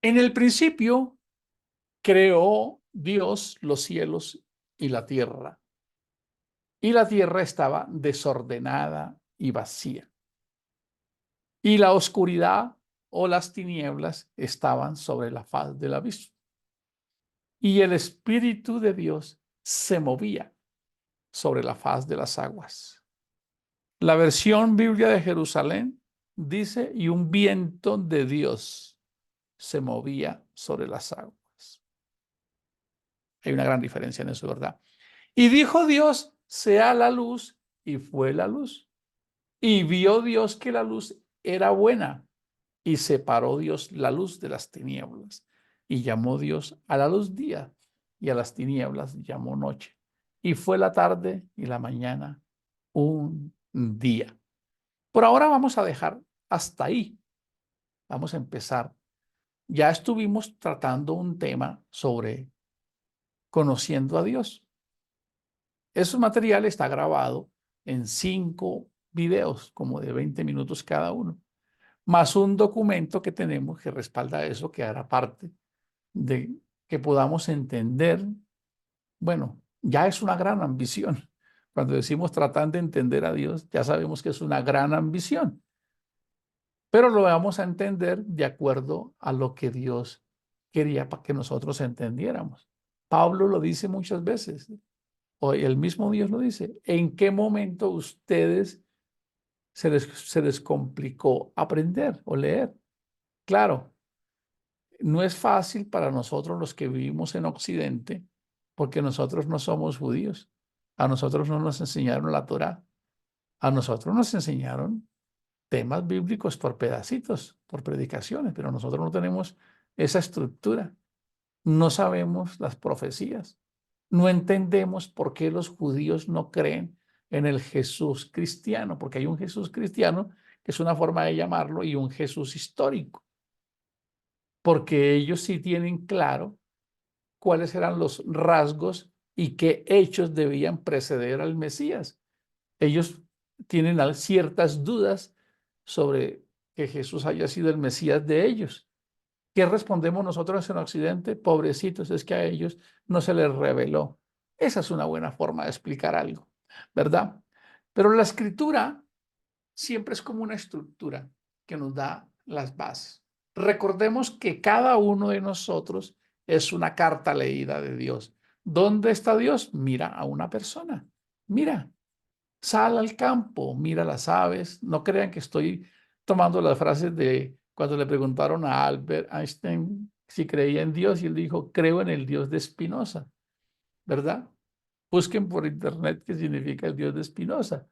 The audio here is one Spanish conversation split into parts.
En el principio creó Dios los cielos y la tierra estaba desordenada y vacía, y la oscuridad o las tinieblas estaban sobre la faz del abismo. Y el Espíritu de Dios se movía sobre la faz de las aguas. La versión Biblia de Jerusalén dice, y un viento de Dios se movía sobre las aguas. Hay una gran diferencia en eso, ¿verdad? Y dijo Dios, sea la luz, y fue la luz. Y vio Dios que la luz era buena, y separó Dios la luz de las tinieblas. Y llamó Dios a la luz día, y a las tinieblas llamó noche. Y fue la tarde y la mañana un día. Por ahora vamos a dejar hasta ahí. Vamos a empezar. Ya estuvimos tratando un tema sobre conociendo a Dios. Ese material está grabado en 5 videos, como de 20 minutos cada uno, más un documento que tenemos que respalda eso, que hará parte de que podamos entender. Bueno, ya es una gran ambición. Cuando decimos tratar de entender a Dios, ya sabemos que es una gran ambición, pero lo vamos a entender de acuerdo a lo que Dios quería para que nosotros entendiéramos. Pablo lo dice muchas veces, o el mismo Dios lo dice. ¿En qué momento ustedes se les complicó aprender o leer? Claro, no es fácil para nosotros los que vivimos en Occidente, porque nosotros no somos judíos. A nosotros no nos enseñaron la Torá. A nosotros nos enseñaron temas bíblicos por pedacitos, por predicaciones, pero nosotros no tenemos esa estructura. No sabemos las profecías. No entendemos por qué los judíos no creen en el Jesús cristiano, porque hay un Jesús cristiano, que es una forma de llamarlo, y un Jesús histórico, porque ellos sí tienen claro cuáles eran los rasgos y qué hechos debían preceder al Mesías. Ellos tienen ciertas dudas sobre que Jesús haya sido el Mesías de ellos. ¿Qué respondemos nosotros en Occidente? Pobrecitos, es que a ellos no se les reveló. Esa es una buena forma de explicar algo, ¿verdad? Pero la escritura siempre es como una estructura que nos da las bases. Recordemos que cada uno de nosotros es una carta leída de Dios. ¿Dónde está Dios? Mira a una persona. Mira, sal al campo, mira las aves. No crean que estoy tomando las frases de cuando le preguntaron a Albert Einstein si creía en Dios y él dijo, creo en el Dios de Spinoza, ¿verdad? Busquen por internet qué significa el Dios de Spinoza,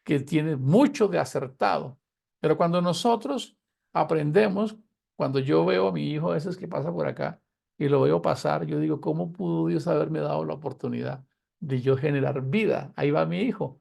que tiene mucho de acertado. Pero cuando nosotros aprendemos, cuando yo veo a mi hijo, ese que pasa por acá, y lo veo pasar, yo digo, ¿cómo pudo Dios haberme dado la oportunidad de yo generar vida? Ahí va mi hijo.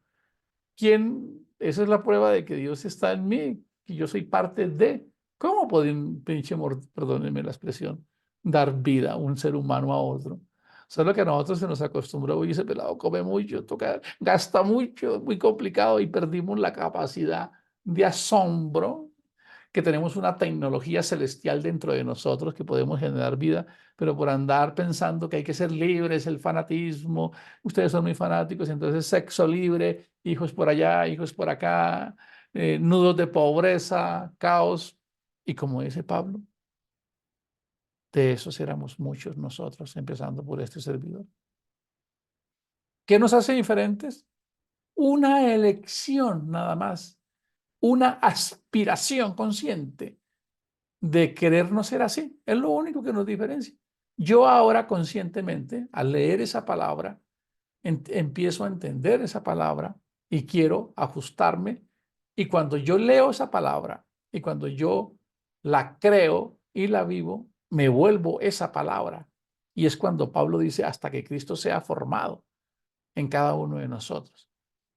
¿Quién? Esa es la prueba de que Dios está en mí, que yo soy parte de. ¿Cómo puede un pinche, perdónenme la expresión, dar vida un ser humano a otro? Solo que a nosotros se nos acostumbró, y ese pelado come mucho, toca, gasta mucho, muy complicado y perdimos la capacidad de asombro, que tenemos una tecnología celestial dentro de nosotros que podemos generar vida, pero por andar pensando que hay que ser libres, el fanatismo, ustedes son muy fanáticos, entonces sexo libre, hijos por allá, hijos por acá, nudos de pobreza, caos, y como dice Pablo, de esos éramos muchos nosotros, empezando por este servidor. ¿Qué nos hace diferentes? Una elección nada más, una aspiración consciente de querer no ser así. Es lo único que nos diferencia. Yo ahora conscientemente, al leer esa palabra, empiezo a entender esa palabra y quiero ajustarme. Y cuando yo leo esa palabra y cuando yo la creo y la vivo, me vuelvo esa palabra. Y es cuando Pablo dice, hasta que Cristo sea formado en cada uno de nosotros.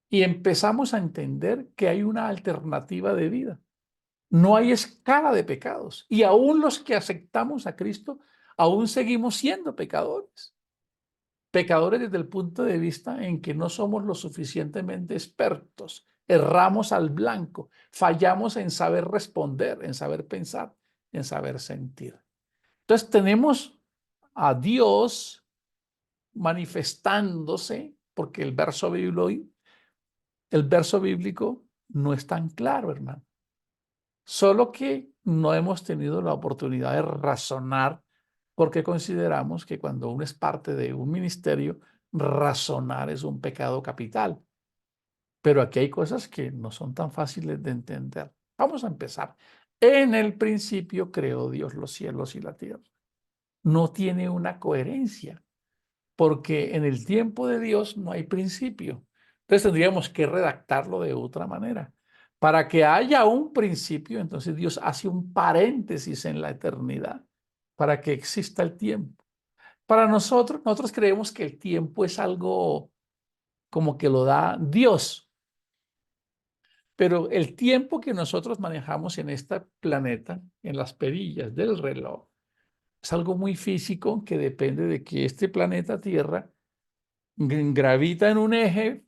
Y empezamos a entender que hay una alternativa de vida. No hay escala de pecados. Y aún los que aceptamos a Cristo, aún seguimos siendo pecadores. Pecadores desde el punto de vista en que no somos lo suficientemente expertos. Erramos al blanco. Fallamos en saber responder, en saber pensar, en saber sentir. Entonces tenemos a Dios manifestándose, porque el verso bíblico no es tan claro, hermano. Solo que no hemos tenido la oportunidad de razonar porque consideramos que cuando uno es parte de un ministerio, razonar es un pecado capital. Pero aquí hay cosas que no son tan fáciles de entender. Vamos a empezar. En el principio creó Dios los cielos y la tierra. No tiene una coherencia, porque en el tiempo de Dios no hay principio. Entonces tendríamos que redactarlo de otra manera. Para que haya un principio, entonces Dios hace un paréntesis en la eternidad para que exista el tiempo. Para nosotros creemos que el tiempo es algo como que lo da Dios, pero el tiempo que nosotros manejamos en este planeta, en las perillas del reloj, es algo muy físico que depende de que este planeta Tierra gravita en un eje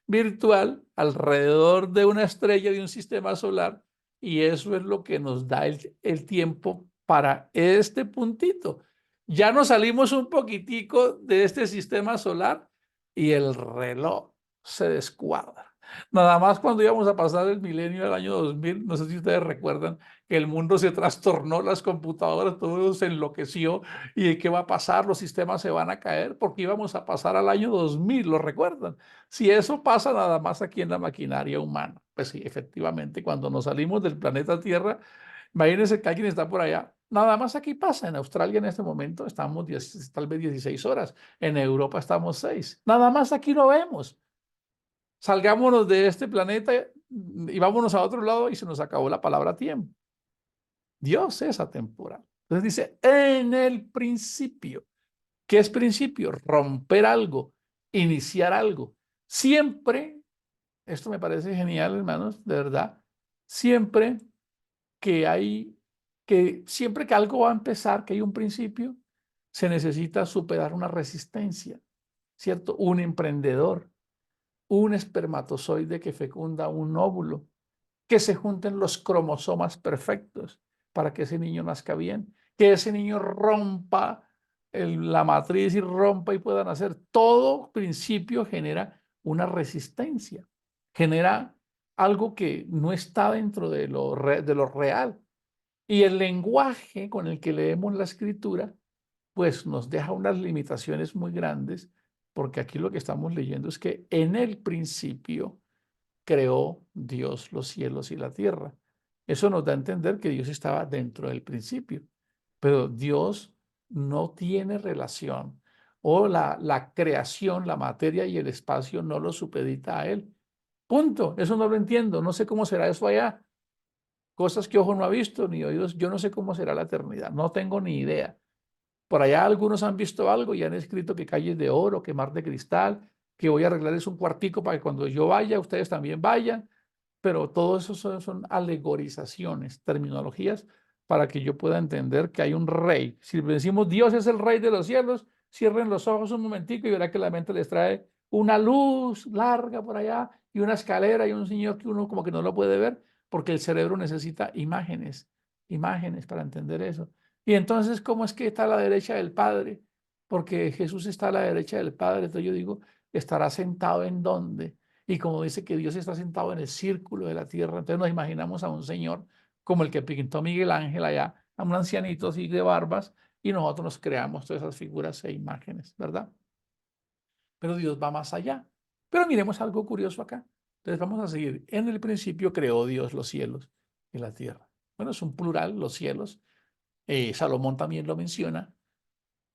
virtual alrededor de una estrella de un sistema solar y eso es lo que nos da el tiempo para este puntito. Ya nos salimos un poquitico de este sistema solar y el reloj se descuadra. Nada más cuando íbamos a pasar el milenio del año 2000, no sé si ustedes recuerdan que el mundo se trastornó, las computadoras, todo se enloqueció y ¿qué va a pasar? Los sistemas se van a caer porque íbamos a pasar al año 2000, ¿lo recuerdan? Si eso pasa nada más aquí en la maquinaria humana, pues sí, efectivamente, cuando nos salimos del planeta Tierra, imagínense que alguien está por allá, nada más aquí pasa, en Australia en este momento estamos tal vez 16 horas, en Europa estamos 6, nada más aquí lo vemos. Salgámonos de este planeta y vámonos a otro lado y se nos acabó la palabra tiempo. Dios es atemporal. Entonces dice, en el principio. ¿Qué es principio? Romper algo, iniciar algo. Siempre, esto me parece genial, hermanos, de verdad, siempre siempre que algo va a empezar, que hay un principio, se necesita superar una resistencia, ¿cierto? Un emprendedor, un espermatozoide que fecunda un óvulo, que se junten los cromosomas perfectos para que ese niño nazca bien, que ese niño rompa la matriz y rompa y pueda nacer. Todo principio genera una resistencia, genera algo que no está dentro de de lo real. Y el lenguaje con el que leemos la escritura, pues nos deja unas limitaciones muy grandes, porque aquí lo que estamos leyendo es que en el principio creó Dios los cielos y la tierra. Eso nos da a entender que Dios estaba dentro del principio, pero Dios no tiene relación o la creación, la materia y el espacio no lo supedita a Él. Punto. Eso no lo entiendo. No sé cómo será eso allá. Cosas que ojo no ha visto ni oídos. Yo no sé cómo será la eternidad. No tengo ni idea. Por allá algunos han visto algo y han escrito que calles de oro, que mar de cristal, que voy a arreglarles un cuartico para que cuando yo vaya, ustedes también vayan. Pero todo eso son alegorizaciones, terminologías, para que yo pueda entender que hay un rey. Si decimos Dios es el rey de los cielos, cierren los ojos un momentico y verá que la mente les trae una luz larga por allá y una escalera y un señor que uno como que no lo puede ver, porque el cerebro necesita imágenes, imágenes para entender eso. Y entonces, ¿cómo es que está a la derecha del Padre? Porque Jesús está a la derecha del Padre. Entonces yo digo, ¿estará sentado en dónde? Y como dice que Dios está sentado en el círculo de la tierra, entonces nos imaginamos a un señor como el que pintó Miguel Ángel allá, a un ancianito así de barbas, y nosotros nos creamos todas esas figuras e imágenes, ¿verdad? Pero Dios va más allá. Pero miremos algo curioso acá. Entonces vamos a seguir. En el principio creó Dios los cielos y la tierra. Bueno, es un plural, los cielos. Salomón también lo menciona.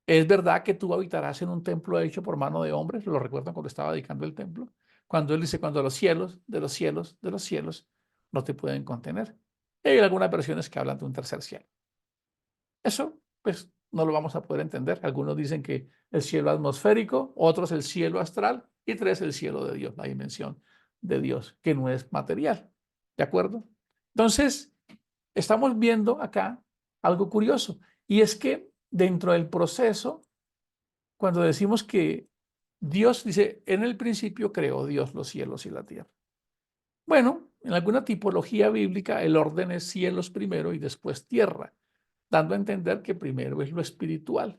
Es verdad que tú habitarás en un templo hecho por mano de hombres, lo recuerdan cuando estaba dedicando el templo, cuando él dice, cuando los cielos, de los cielos, de los cielos, no te pueden contener. Y hay algunas versiones que hablan de un tercer cielo. Eso, pues, no lo vamos a poder entender. Algunos dicen que el cielo atmosférico, otros el cielo astral y tres el cielo de Dios, la dimensión de Dios, que no es material. ¿De acuerdo? Entonces, estamos viendo acá algo curioso, y es que dentro del proceso, cuando decimos que Dios dice, en el principio creó Dios los cielos y la tierra. Bueno, en alguna tipología bíblica el orden es cielos primero y después tierra. dando a entender que primero es lo espiritual,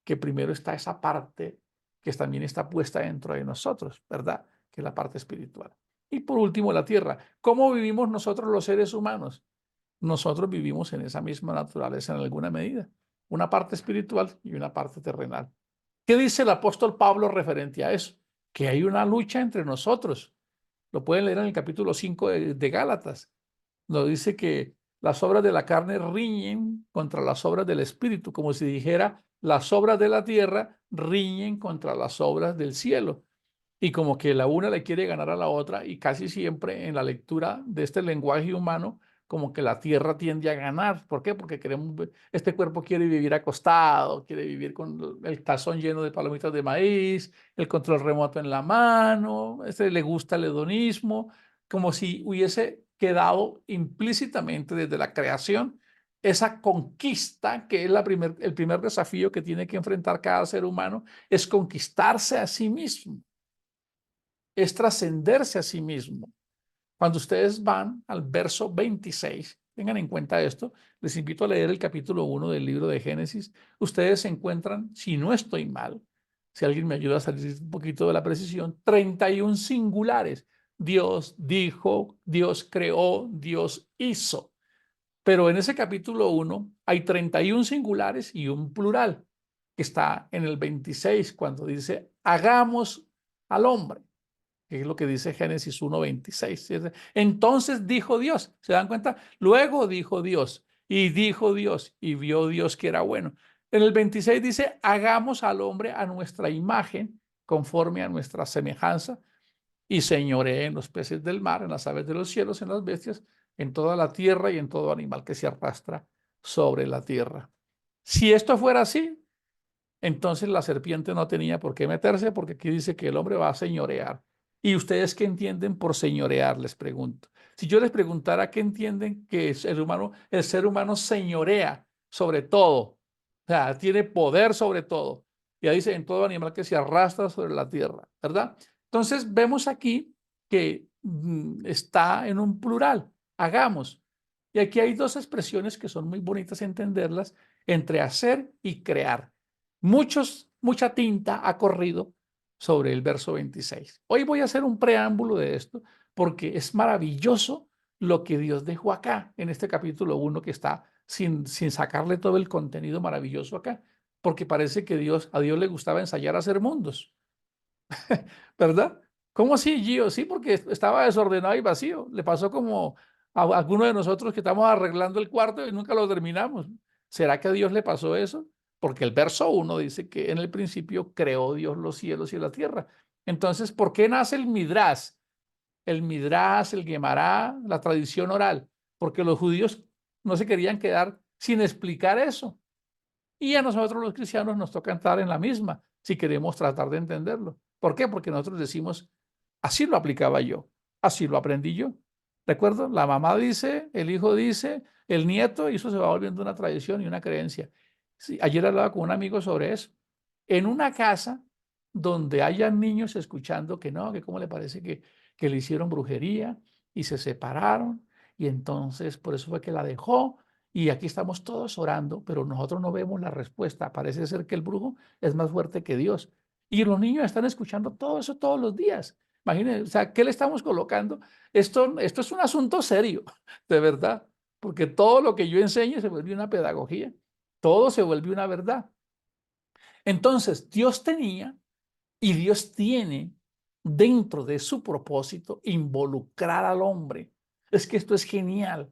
que primero está esa parte que también está puesta dentro de nosotros, ¿verdad? Que es la parte espiritual. Y por último, la tierra. ¿Cómo vivimos nosotros los seres humanos? Nosotros vivimos en esa misma naturaleza en alguna medida, una parte espiritual y una parte terrenal. ¿Qué dice el apóstol Pablo referente a eso? Que hay una lucha entre nosotros. Lo pueden leer en el capítulo 5 de Gálatas. Nos dice que las obras de la carne riñen contra las obras del espíritu, como si dijera, las obras de la tierra riñen contra las obras del cielo. Y como que la una le quiere ganar a la otra, y casi siempre en la lectura de este lenguaje humano, como que la tierra tiende a ganar. ¿Por qué? Porque queremos, este cuerpo quiere vivir acostado, quiere vivir con el tazón lleno de palomitas de maíz, el control remoto en la mano, este le gusta el hedonismo, como si hubiese quedado implícitamente desde la creación esa conquista, que es el primer desafío que tiene que enfrentar cada ser humano, es conquistarse a sí mismo, es trascenderse a sí mismo. Cuando ustedes van al verso 26, tengan en cuenta esto, les invito a leer el capítulo 1 del libro de Génesis. Ustedes se encuentran, si no estoy mal, si alguien me ayuda a salir un poquito de la precisión, 31 singulares. Dios dijo, Dios creó, Dios hizo. Pero en ese capítulo 1 hay 31 singulares y un plural, que está en el 26, cuando dice, hagamos al hombre, que es lo que dice Génesis 1:26. Entonces dijo Dios, ¿se dan cuenta? Luego dijo Dios, y dijo Dios, y vio Dios que era bueno. En el 26 dice, hagamos al hombre a nuestra imagen, conforme a nuestra semejanza, y señoree en los peces del mar, en las aves de los cielos, en las bestias, en toda la tierra y en todo animal que se arrastra sobre la tierra. Si esto fuera así, entonces la serpiente no tenía por qué meterse, porque aquí dice que el hombre va a señorear. ¿Y ustedes qué entienden por señorear? Les pregunto. Si yo les preguntara qué entienden que el ser humano señorea sobre todo, o sea, tiene poder sobre todo. Ya dice, en todo animal que se arrastra sobre la tierra, ¿verdad? Entonces vemos aquí que está en un plural, hagamos. Y aquí hay dos expresiones que son muy bonitas entenderlas, entre hacer y crear. Mucha tinta ha corrido sobre el verso 26. Hoy voy a hacer un preámbulo de esto porque es maravilloso lo que Dios dejó acá en este capítulo 1, que está sin sacarle todo el contenido maravilloso acá, porque parece que a Dios le gustaba ensayar hacer mundos, ¿verdad? ¿Cómo así, Gio? Sí, porque estaba desordenado y vacío. Le pasó como a alguno de nosotros que estamos arreglando el cuarto y nunca lo terminamos. ¿Será que a Dios le pasó eso? Porque el verso 1 dice que en el principio creó Dios los cielos y la tierra. Entonces, ¿por qué nace el Midrash? El Midrash, el Gemara, la tradición oral. Porque los judíos no se querían quedar sin explicar eso. Y a nosotros los cristianos nos toca entrar en la misma si queremos tratar de entenderlo. ¿Por qué? Porque nosotros decimos, así lo aplicaba yo, así lo aprendí yo. ¿De acuerdo? La mamá dice, el hijo dice, el nieto, y eso se va volviendo una tradición y una creencia. Sí, ayer hablaba con un amigo sobre eso. En una casa donde hayan niños escuchando que no, que cómo le parece que le hicieron brujería y se separaron, y entonces por eso fue que la dejó, y aquí estamos todos orando, pero nosotros no vemos la respuesta. Parece ser que el brujo es más fuerte que Dios. Y los niños están escuchando todo eso todos los días. Imagínense, o sea, ¿qué le estamos colocando? Esto es un asunto serio, de verdad, porque todo lo que yo enseño se vuelve una pedagogía, todo se vuelve una verdad. Entonces, Dios tenía y Dios tiene dentro de su propósito involucrar al hombre. Es que esto es genial.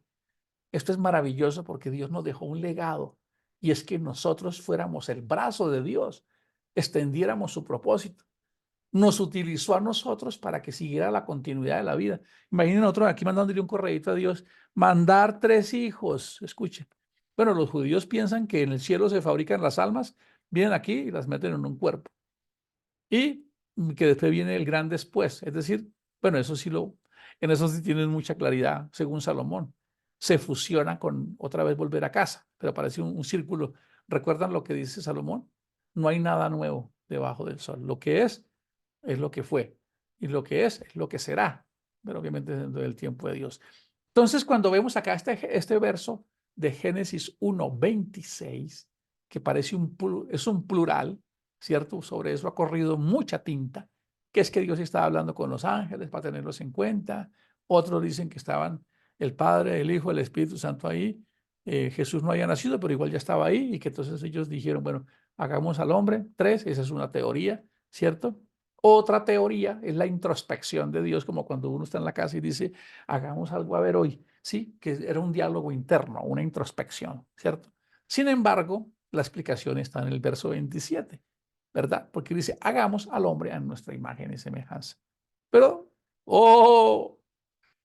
Esto es maravilloso porque Dios nos dejó un legado, y es que nosotros fuéramos el brazo de Dios, extendiéramos su propósito. Nos utilizó a nosotros para que siguiera la continuidad de la vida. Imaginen nosotros aquí mandándole un correíto a Dios, mandar 3 hijos. Escuchen. Bueno, los judíos piensan que en el cielo se fabrican las almas, vienen aquí y las meten en un cuerpo. Y que después viene el gran después. Es decir, bueno, en eso sí tienen mucha claridad, según Salomón. Se fusiona con otra vez volver a casa, pero parece un círculo. ¿Recuerdan lo que dice Salomón? No hay nada nuevo debajo del sol. Lo que es lo que fue. Y lo que es lo que será. Pero obviamente dentro del tiempo de Dios. Entonces, cuando vemos acá este verso, de Génesis 1:26, que parece es un plural, ¿cierto? Sobre eso ha corrido mucha tinta, que es que Dios estaba hablando con los ángeles para tenerlos en cuenta. Otros dicen que estaban el Padre, el Hijo, el Espíritu Santo ahí. Jesús no había nacido, pero igual ya estaba ahí, y que entonces ellos dijeron, bueno, hagamos al hombre. 3, esa es una teoría, ¿cierto? Otra teoría es la introspección de Dios, como cuando uno está en la casa y dice, hagamos algo a ver hoy, ¿sí? Que era un diálogo interno, una introspección, ¿cierto? Sin embargo, la explicación está en el verso 27, ¿verdad? Porque dice, hagamos al hombre a nuestra imagen y semejanza. Pero, ¡oh!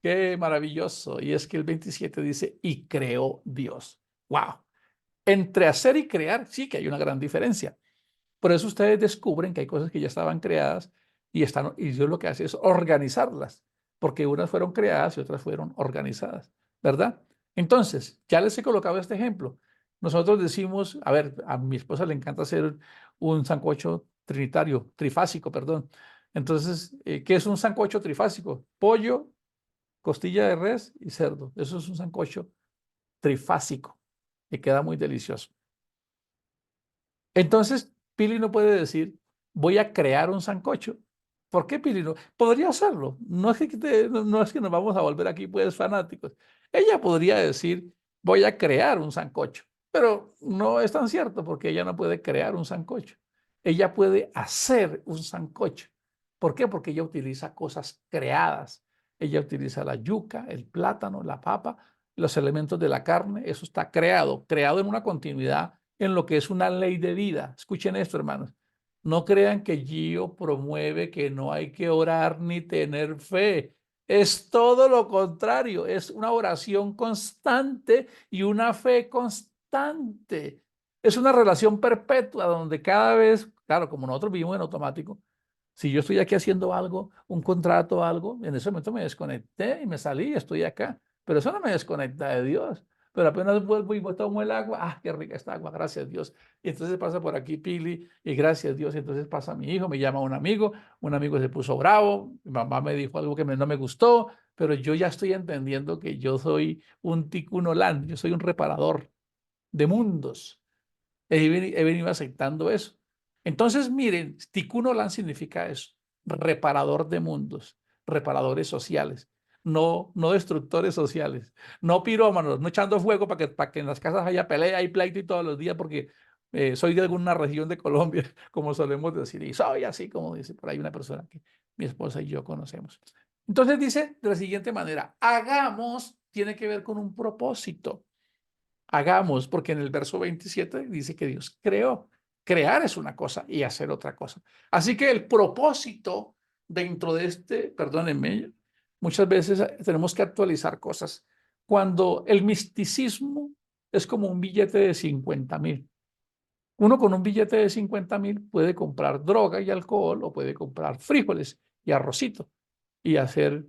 ¡Qué maravilloso! Y es que el 27 dice, y creó Dios. ¡Wow! Entre hacer y crear, sí que hay una gran diferencia. Por eso ustedes descubren que hay cosas que ya estaban creadas y Dios lo que hace es organizarlas, porque unas fueron creadas y otras fueron organizadas, ¿verdad? Entonces, ya les he colocado este ejemplo. Nosotros decimos, a ver, a mi esposa le encanta hacer un sancocho trinitario, trifásico, perdón. Entonces, ¿qué es un sancocho trifásico? Pollo, costilla de res y cerdo. Eso es un sancocho trifásico que queda muy delicioso. Entonces, Pili no puede decir, voy a crear un sancocho. ¿Por qué Pili no? Podría hacerlo. No es que nos vamos a volver aquí pues fanáticos. Ella podría decir, voy a crear un sancocho. Pero no es tan cierto porque ella no puede crear un sancocho. Ella puede hacer un sancocho. ¿Por qué? Porque ella utiliza cosas creadas. Ella utiliza la yuca, el plátano, la papa, los elementos de la carne. Eso está creado, creado en una continuidad en lo que es una ley de vida. Escuchen esto, hermanos. No crean que Gio promueve que no hay que orar ni tener fe. Es todo lo contrario. Es una oración constante y una fe constante. Es una relación perpetua donde cada vez, claro, como nosotros vivimos en automático, si yo estoy aquí haciendo algo, un contrato, algo, en ese momento me desconecté y me salí y estoy acá. Pero eso no me desconecta de Dios. Pero apenas vuelvo y tomo el agua, ¡ah, qué rica esta agua! Gracias Dios. Y entonces pasa por aquí Pili y gracias Dios. Y entonces pasa mi hijo, me llama un amigo se puso bravo, mi mamá me dijo algo que no me gustó, pero yo ya estoy entendiendo que yo soy un tikkun olam, yo soy un reparador de mundos. He venido aceptando eso. Entonces, miren, tikkun olam significa eso, reparador de mundos, reparadores sociales, no destructores sociales, no pirómanos, no echando fuego para que en las casas haya pelea y pleito y todos los días porque soy de alguna región de Colombia, como solemos decir, y soy así como dice por ahí una persona que mi esposa y yo conocemos. Entonces dice de la siguiente manera, hagamos, tiene que ver con un propósito. Hagamos, porque en el verso 27 dice que Dios creó. Crear es una cosa y hacer otra cosa. Así que el propósito dentro de perdónenme, muchas veces tenemos que actualizar cosas. Cuando el misticismo es como un billete de 50.000. Uno con un billete de 50.000 puede comprar droga y alcohol o puede comprar frijoles y arrocito y hacer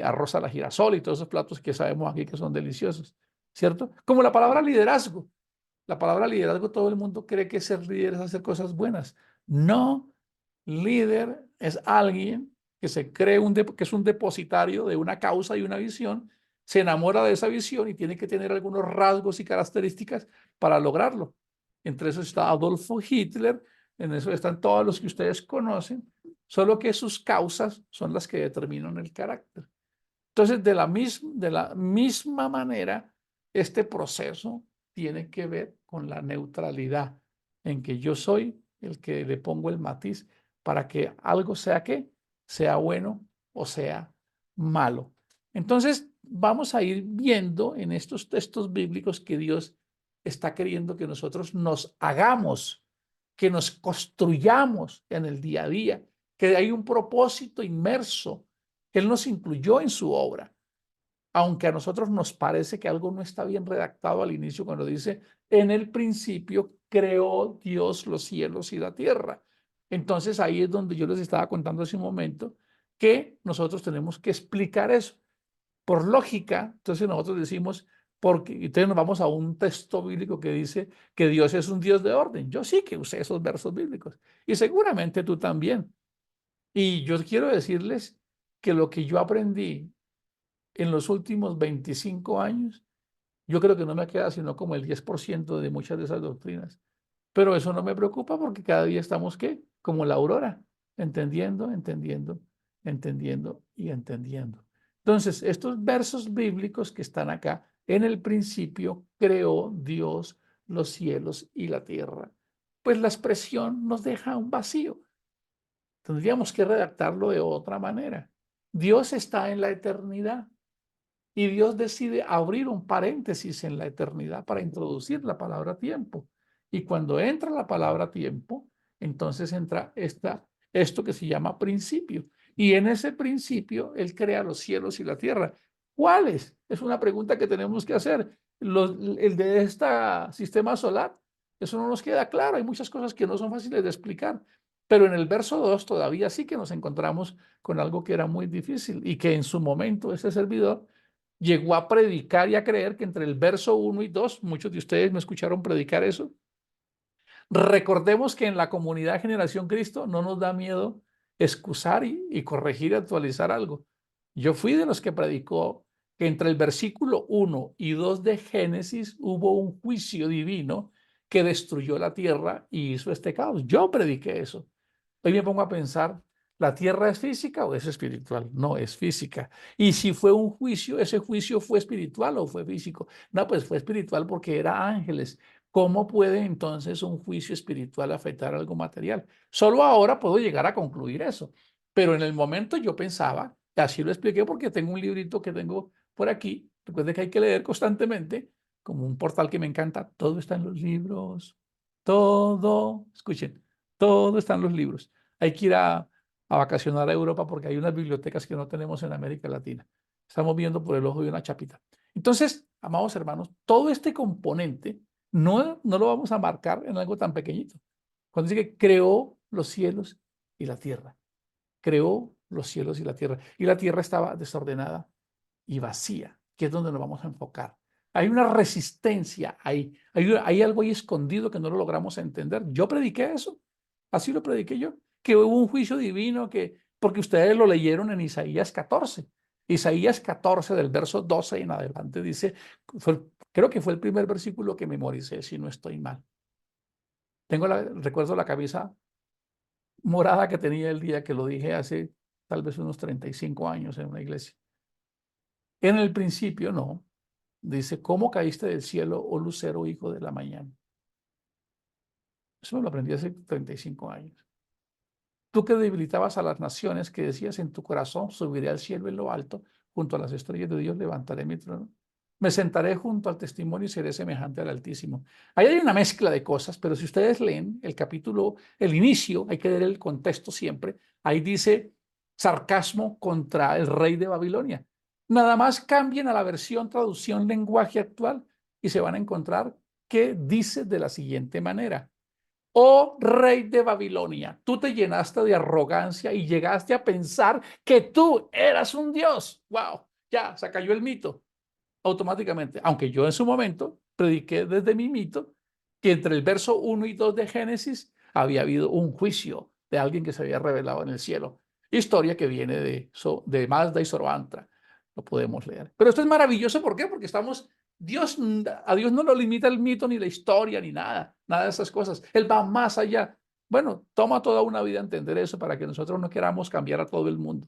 arroz a la girasol y todos esos platos que sabemos aquí que son deliciosos, ¿cierto? Como la palabra liderazgo. La palabra liderazgo, todo el mundo cree que ser líder es hacer cosas buenas. No, líder es alguien que se cree que es un depositario de una causa y una visión, se enamora de esa visión y tiene que tener algunos rasgos y características para lograrlo. Entre eso está Adolfo Hitler, en eso están todos los que ustedes conocen, solo que sus causas son las que determinan el carácter. Entonces, de la misma manera, este proceso tiene que ver con la neutralidad, en que yo soy el que le pongo el matiz para que algo sea que sea bueno o sea malo. Entonces, vamos a ir viendo en estos textos bíblicos que Dios está queriendo que nosotros nos hagamos, que nos construyamos en el día a día, que hay un propósito inmerso que Él nos incluyó en su obra. Aunque a nosotros nos parece que algo no está bien redactado al inicio cuando dice, en el principio creó Dios los cielos y la tierra. Entonces ahí es donde yo les estaba contando hace un momento que nosotros tenemos que explicar eso. Por lógica, entonces nosotros decimos, porque entonces nos vamos a un texto bíblico que dice que Dios es un Dios de orden. Yo sí que usé esos versos bíblicos y seguramente tú también. Y yo quiero decirles que lo que yo aprendí en los últimos 25 años, Yo creo que no me queda sino como el 10% de muchas de esas doctrinas. Pero eso no me preocupa porque cada día estamos, ¿qué? Como la aurora, entendiendo, entendiendo, entendiendo y entendiendo. Entonces, estos versos bíblicos que están acá, en el principio creó Dios los cielos y la tierra. Pues la expresión nos deja un vacío. Tendríamos que redactarlo de otra manera. Dios está en la eternidad y Dios decide abrir un paréntesis en la eternidad para introducir la palabra tiempo. Y cuando entra la palabra tiempo, entonces entra esto que se llama principio. Y en ese principio, Él crea los cielos y la tierra. ¿Cuáles? Es una pregunta que tenemos que hacer. El de este sistema solar, eso no nos queda claro. Hay muchas cosas que no son fáciles de explicar. Pero en el verso 2 todavía sí que nos encontramos con algo que era muy difícil y que en su momento ese servidor llegó a predicar y a creer que entre el verso 1 y 2, muchos de ustedes me escucharon predicar eso. Recordemos que en la comunidad Generación Cristo no nos da miedo excusar y corregir y actualizar algo. Yo fui de los que predicó que entre el versículo 1 y 2 de Génesis hubo un juicio divino que destruyó la tierra y hizo este caos. Yo prediqué eso. Hoy me pongo a pensar, ¿la tierra es física o es espiritual? No, es física. Y si fue un juicio, ¿ese juicio fue espiritual o fue físico? No, pues fue espiritual porque era ángeles. ¿Cómo puede entonces un juicio espiritual afectar algo material? Solo ahora puedo llegar a concluir eso. Pero en el momento yo pensaba, así lo expliqué porque tengo un librito que tengo por aquí, recuerde que hay que leer constantemente, como un portal que me encanta, todo está en los libros, todo, escuchen, todo está en los libros. Hay que ir a vacacionar a Europa porque hay unas bibliotecas que no tenemos en América Latina. Estamos viendo por el ojo de una chapita. Entonces, amados hermanos, todo este componente no lo vamos a marcar en algo tan pequeñito. Cuando dice que creó los cielos y la tierra, creó los cielos y la tierra, y la tierra estaba desordenada y vacía, que es donde nos vamos a enfocar. Hay una resistencia ahí, hay algo ahí escondido que no lo logramos entender. Yo prediqué eso, así lo prediqué yo, que hubo un juicio divino porque ustedes lo leyeron en Isaías 14. Isaías 14 del verso 12 en adelante dice, creo que fue el primer versículo que memoricé, si no estoy mal. Recuerdo la camisa morada que tenía el día que lo dije hace tal vez unos 35 años en una iglesia. En el principio no. Dice, ¿cómo caíste del cielo, oh lucero, hijo de la mañana? Eso me lo aprendí hace 35 años. Tú que debilitabas a las naciones, que decías en tu corazón, subiré al cielo en lo alto, junto a las estrellas de Dios levantaré mi trono. Me sentaré junto al testimonio y seré semejante al Altísimo. Ahí hay una mezcla de cosas, pero si ustedes leen el capítulo, el inicio, hay que leer el contexto siempre. Ahí dice sarcasmo contra el rey de Babilonia. Nada más cambien a la versión traducción lenguaje actual y se van a encontrar que dice de la siguiente manera. Oh rey de Babilonia, tú te llenaste de arrogancia y llegaste a pensar que tú eras un dios. ¡Wow! Ya, se cayó el mito automáticamente. Aunque yo en su momento prediqué desde mi mito que entre el verso 1 y 2 de Génesis había habido un juicio de alguien que se había revelado en el cielo. Historia que viene de Mazda y Zoroastra. Lo podemos leer. Pero esto es maravilloso, ¿por qué? Porque a Dios no lo limita el mito, ni la historia, ni nada de esas cosas. Él va más allá. Bueno, toma toda una vida entender eso para que nosotros no queramos cambiar a todo el mundo.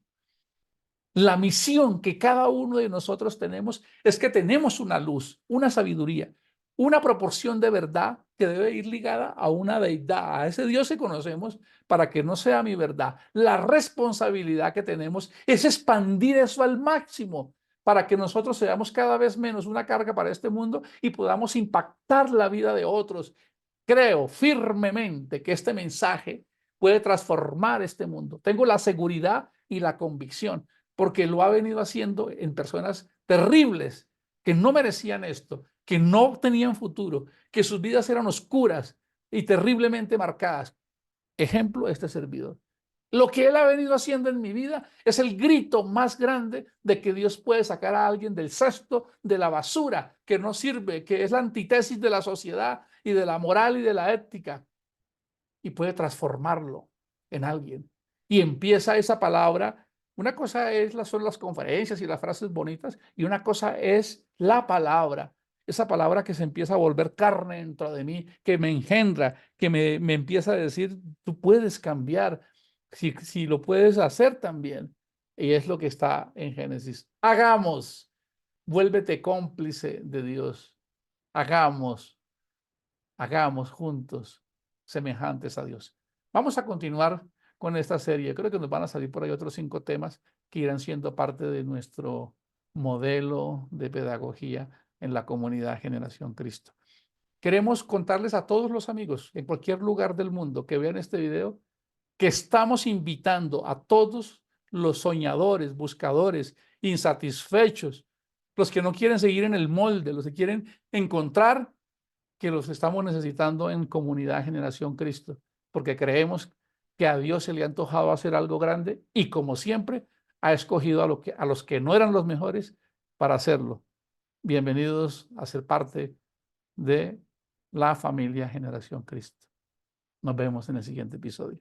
La misión que cada uno de nosotros tenemos es que tenemos una luz, una sabiduría, una proporción de verdad que debe ir ligada a una deidad, a ese Dios que conocemos, para que no sea mi verdad. La responsabilidad que tenemos es expandir eso al máximo para que nosotros seamos cada vez menos una carga para este mundo y podamos impactar la vida de otros. Creo firmemente que este mensaje puede transformar este mundo. Tengo la seguridad y la convicción porque lo ha venido haciendo en personas terribles que no merecían esto, que no tenían futuro, que sus vidas eran oscuras y terriblemente marcadas. Ejemplo, este servidor. Lo que él ha venido haciendo en mi vida es el grito más grande de que Dios puede sacar a alguien del cesto de la basura que no sirve, que es la antítesis de la sociedad y de la moral y de la ética, y puede transformarlo en alguien. Y empieza esa palabra. Una cosa son las conferencias y las frases bonitas, y una cosa es la palabra. esa palabra que se empieza a volver carne dentro de mí, que me engendra, que me empieza a decir, tú puedes cambiar, si lo puedes hacer también. Y es lo que está en Génesis. Hagamos, vuélvete cómplice de Dios. Hagamos, hagamos juntos semejantes a Dios. Vamos a continuar con esta serie. Creo que nos van a salir por ahí otros 5 temas que irán siendo parte de nuestro modelo de pedagogía en la comunidad Generación Cristo. Queremos contarles a todos los amigos en cualquier lugar del mundo que vean este video que estamos invitando a todos los soñadores, buscadores, insatisfechos, los que no quieren seguir en el molde, los que quieren encontrar, que los estamos necesitando en comunidad Generación Cristo, porque creemos que a Dios se le ha antojado hacer algo grande y, como siempre, ha escogido a los que no eran los mejores para hacerlo. Bienvenidos a ser parte de la familia Generación Cristo. Nos vemos en el siguiente episodio.